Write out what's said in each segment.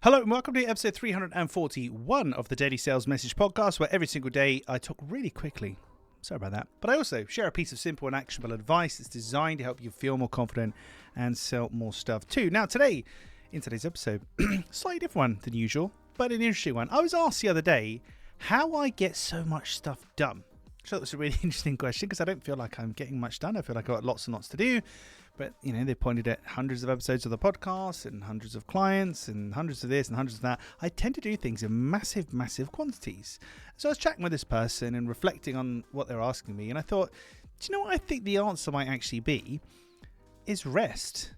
Hello and welcome to episode 341 of the Daily Sales Message Podcast, where every single day I talk really quickly. Sorry about that. But I also share a piece of simple and actionable advice that's designed to help you feel more confident and sell more stuff too. Now today, in today's episode, slightly different one than usual, but an interesting one. I was asked the other day how I get so much stuff done. I thought it was a really interesting question because I don't feel like I'm getting much done. I feel like I've got lots and lots to do. But, you know, they pointed at hundreds of episodes of the podcast and hundreds of clients and hundreds of this and hundreds of that. I tend to do things in massive, massive quantities. So I was chatting with this person and reflecting on what they're asking me. And I thought, do you know what I think the answer might actually be? Is rest.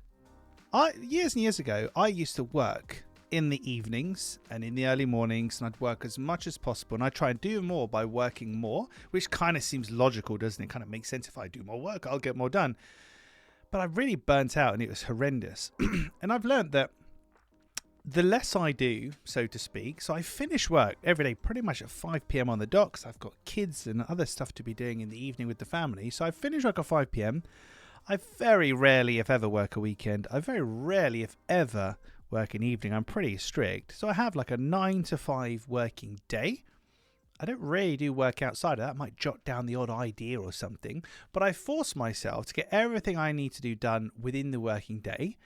Years and years ago, I used to work in the evenings and in the early mornings, and I'd work as much as possible. And I try and do more by working more, which kind of seems logical, doesn't it? Kind of makes sense. If I do more work, I'll get more done. But I really burnt out and it was horrendous. And I've learned that the less I do, so to speak, so I finish work every day pretty much at 5 p.m. on the dot, 'cause I've got kids and other stuff to be doing in the evening with the family. So I finish work at 5 p.m. I very rarely, if ever, work a weekend. I very rarely, if ever, work an evening. I'm pretty strict. So I have like a 9 to 5 working day. I don't really do work outside of that. I might jot down the odd idea or something, but I force myself to get everything I need to do done within the working day.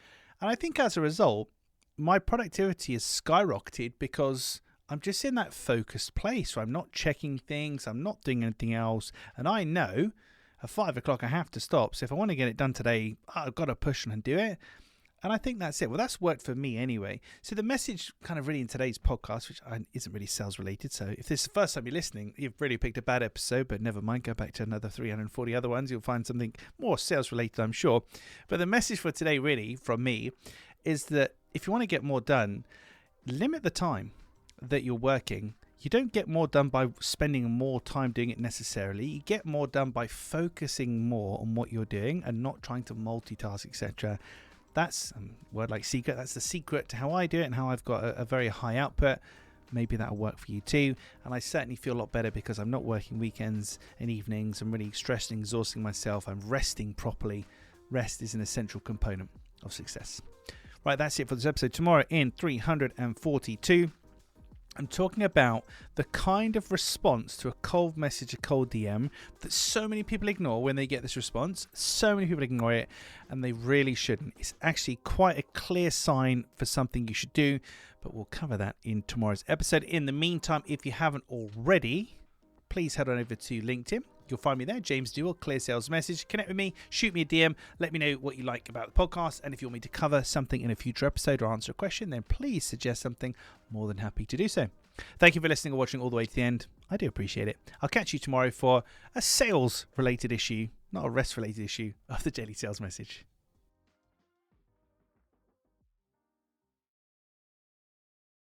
And I think as a result, my productivity has skyrocketed because I'm just in that focused place where I'm not checking things, I'm not doing anything else. And I know at 5 o'clock I have to stop. So if I want to get it done today, I've got to push and do it. And I think that's it. Well, that's worked for me anyway. So the message kind of really in today's podcast, which isn't really sales related. So if this is the first time you're listening, you've really picked a bad episode, but never mind. Go back to another 340 other ones. You'll find something more sales related, I'm sure. But the message for today really from me is that if you want to get more done, limit the time that you're working. You don't get more done by spending more time doing it necessarily. You get more done by focusing more on what you're doing and not trying to multitask, etc. That's a word like secret. That's the secret to how I do it and how I've got a very high output. Maybe that'll work for you too. And I certainly feel a lot better because I'm not working weekends and evenings. I'm really stressed and exhausting myself. I'm resting properly. Rest is an essential component of success. Right, that's it for this episode. Tomorrow in 342, I'm talking about the kind of response to a cold message, a cold DM that so many people ignore when they get this response. So many people ignore it and they really shouldn't. It's actually quite a clear sign for something you should do, but we'll cover that in tomorrow's episode. In the meantime, if you haven't already, please head on over to LinkedIn. You'll find me there, James Dewell, Clear Sales Message. Connect with me, shoot me a DM, let me know what you like about the podcast. And if you want me to cover something in a future episode or answer a question, then please suggest something. More than happy to do so. Thank you for listening or watching all the way to the end. I do appreciate it. I'll catch you tomorrow for a sales-related issue, not a rest-related issue, of the Daily Sales Message.